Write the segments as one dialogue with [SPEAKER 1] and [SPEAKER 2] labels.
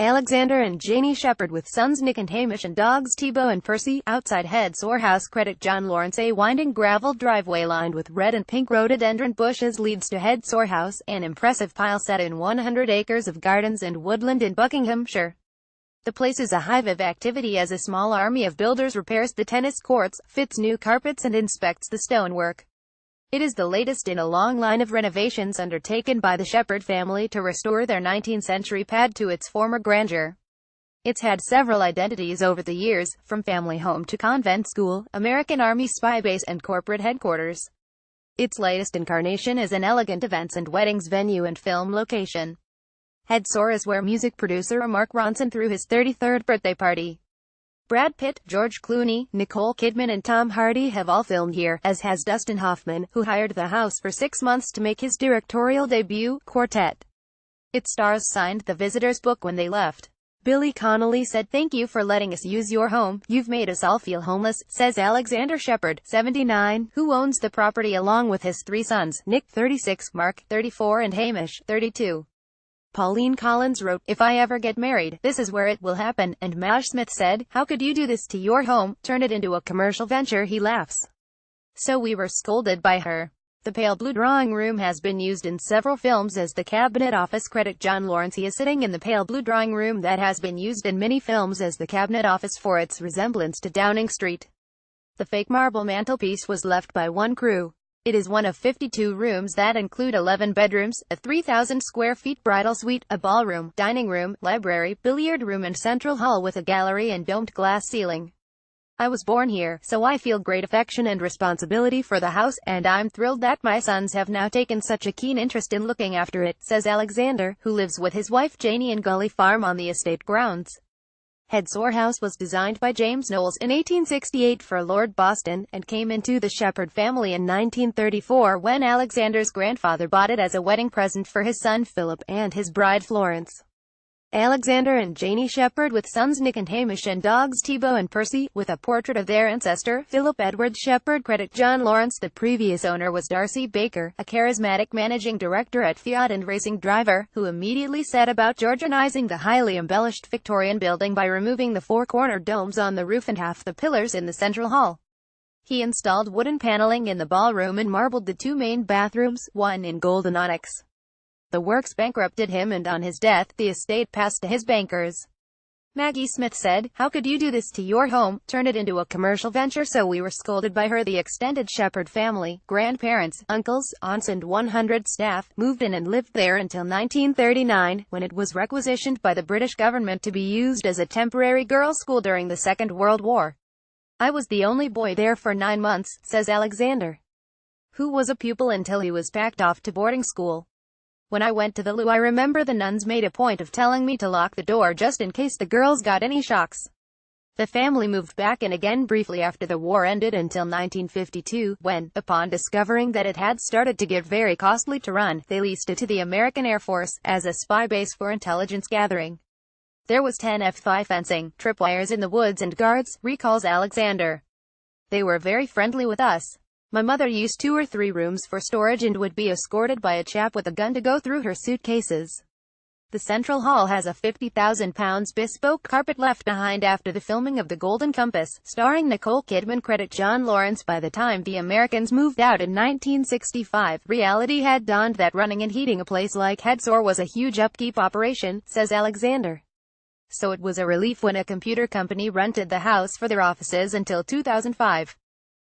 [SPEAKER 1] Alexander and Janey Shepherd with sons Nick and Hamish and dogs Tibo and Percy. Outside Hedsor House, critic John Lawrence. A winding gravel driveway lined with red and pink rhododendron bushes leads to Hedsor House, an impressive pile set in 100 acres of gardens and woodland in Buckinghamshire. The place is a hive of activity as a small army of builders repairs the tennis courts, fits new carpets and inspects the stonework. It is the latest in a long line of renovations undertaken by the Shepherd family to restore their 19th-century pad to its former grandeur. It's had several identities over the years, from family home to convent school, American Army spy base and corporate headquarters. Its latest incarnation is an elegant events and weddings venue and film location. Hedsor is where music producer Mark Ronson threw his 33rd birthday party. Brad Pitt, George Clooney, Nicole Kidman and Tom Hardy have all filmed here, as has Dustin Hoffman, who hired the house for 6 months to make his directorial debut, Quartet. Its stars signed the visitors' book when they left. Billy Connolly said, "Thank you for letting us use your home. You've made us all feel homeless," says Alexander Shepherd, 79, who owns the property along with his 3 sons, Nick, 36, Mark, 34 and Hamish, 32. Pauline Collins wrote, "If I ever get married, this is where it will happen," and Maj Smith said, "How could you do this to your home, turn it into a commercial venture?" He laughs. "So we were scolded by her." The pale blue drawing room has been used in several films as the cabinet office. Critic John Lawrence. He is sitting in the pale blue drawing room that has been used in many films as the cabinet office for its resemblance to Downing Street. The fake marble mantelpiece was left by one crew. It is one of 52 rooms that include 11 bedrooms, a 3,000 square feet bridal suite, a ballroom, dining room, library, billiard room and central hall with a gallery and domed glass ceiling. "I was born here, so I feel great affection and responsibility for the house, and I'm thrilled that my sons have now taken such a keen interest in looking after it," says Alexander, who lives with his wife Janey in Gully Farm on the estate grounds. Hedsor House was designed by James Knowles in 1868 for Lord Boston, and came into the Shepherd family in 1934 when Alexander's grandfather bought it as a wedding present for his son Philip and his bride Florence. Alexander and Janey Shepherd with sons Nick and Hamish and dogs Tibo and Percy, with a portrait of their ancestor, Philip Edward Shepherd. Critic John Lawrence. The previous owner was Darcy Baker, a charismatic managing director at Fiat and racing driver, who immediately set about Georgianizing the highly embellished Victorian building by removing the 4-cornered domes on the roof and half the pillars in the central hall. He installed wooden paneling in the ballroom and marbled the 2 main bathrooms, one in golden onyx. The works bankrupted him, and on his death, the estate passed to his bankers. Maggie Smith said, "How could you do this to your home, turn it into a commercial venture?" "So we were scolded by her." The extended Shepherd family, grandparents, uncles, aunts and 100 staff, moved in and lived there until 1939, when it was requisitioned by the British government to be used as a temporary girls' school during the Second World War. "I was the only boy there for 9 months, says Alexander, who was a pupil until he was packed off to boarding school. "When I went to the loo, I remember the nuns made a point of telling me to lock the door just in case the girls got any shocks." The family moved back in again briefly after the war ended until 1952, when, upon discovering that it had started to get very costly to run, they leased it to the American Air Force, as a spy base for intelligence gathering. "There was 10 fencing, tripwires in the woods and guards," recalls Alexander. "They were very friendly with us. My mother used 2 or 3 rooms for storage and would be escorted by a chap with a gun to go through her suitcases." The central hall has a £50,000 bespoke carpet left behind after the filming of The Golden Compass, starring Nicole Kidman. Critic John Lawrence. By the time the Americans moved out in 1965, reality had dawned that running and heating a place like Hedsor was a huge upkeep operation, says Alexander. So it was a relief when a computer company rented the house for their offices until 2005.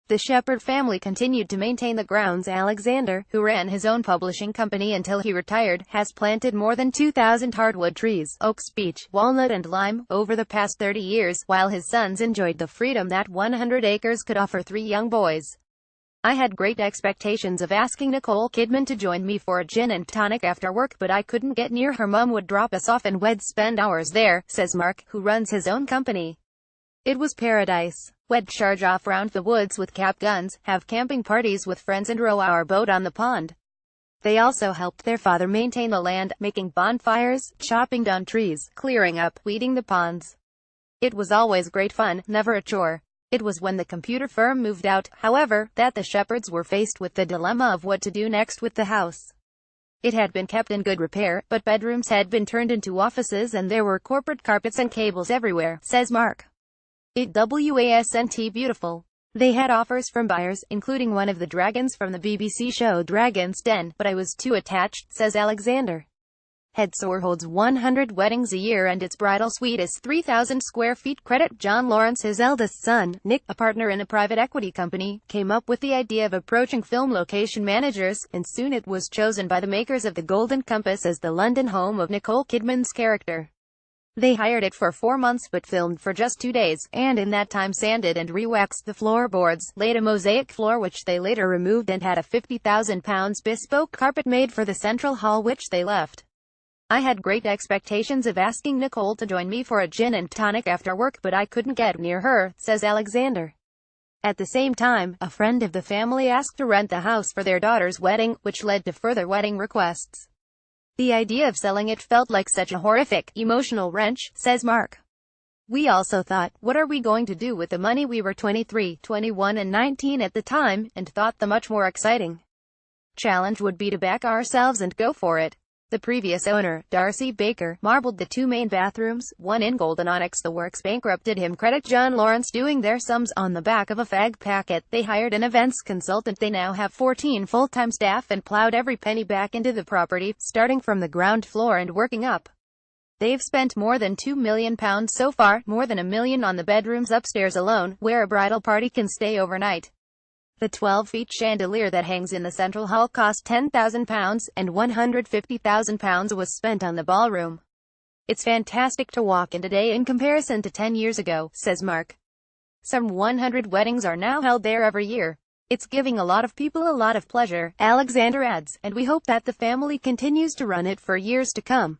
[SPEAKER 1] The Shepherd family continued to maintain the grounds. Alexander, who ran his own publishing company until he retired, has planted more than 2,000 hardwood trees, oaks, beech, walnut and lime, over the past 30 years, while his sons enjoyed the freedom that 100 acres could offer 3 young boys. "I had great expectations of asking Nicole Kidman to join me for a gin and tonic after work, but I couldn't get near her. Mum would drop us off and we'd spend hours there," says Mark, who runs his own company. "It was paradise. We'd charge off round the woods with cap guns, have camping parties with friends and row our boat on the pond." They also helped their father maintain the land, making bonfires, chopping down trees, clearing up, weeding the ponds. "It was always great fun, never a chore." It was when the computer firm moved out, however, that the Shepherds were faced with the dilemma of what to do next with the house. It had been kept in good repair, but bedrooms had been turned into offices and there were corporate carpets and cables everywhere, says Mark. It wasn't beautiful. They had offers from buyers, including one of the dragons from the BBC show Dragon's Den, but I was too attached, says Alexander. Hedsor holds 100 weddings a year and its bridal suite is 3,000 square feet. Credit John Lawrence. His eldest son, Nick, a partner in a private equity company, came up with the idea of approaching film location managers, and soon it was chosen by the makers of The Golden Compass as the London home of Nicole Kidman's character. They hired it for 4 months but filmed for just 2 days, and in that time sanded and re-waxed the floorboards, laid a mosaic floor which they later removed, and had a £50,000 bespoke carpet made for the central hall which they left. I had great expectations of asking Nicole to join me for a gin and tonic after work, but I couldn't get near her, says Alexander. At the same time, a friend of the family asked to rent the house for their daughter's wedding, which led to further wedding requests. The idea of selling it felt like such a horrific, emotional wrench, says Mark. We also thought, what are we going to do with the money? We were 23, 21 and 19 at the time, and thought the much more exciting challenge would be to back ourselves and go for it. The previous owner, Darcy Baker, marbled the 2 main bathrooms, one in gold and onyx. The works bankrupted him. Credit John Lawrence doing their sums on the back of a fag packet. They hired an events consultant. They now have 14 full-time staff and plowed every penny back into the property, starting from the ground floor and working up. They've spent more than £2 million so far, more than £1 million on the bedrooms upstairs alone, where a bridal party can stay overnight. The 12-feet chandelier that hangs in the central hall cost £10,000, and £150,000 was spent on the ballroom. It's fantastic to walk in today in comparison to 10 years ago, says Mark. Some 100 weddings are now held there every year. It's giving a lot of people a lot of pleasure, Alexander adds, and we hope that the family continues to run it for years to come.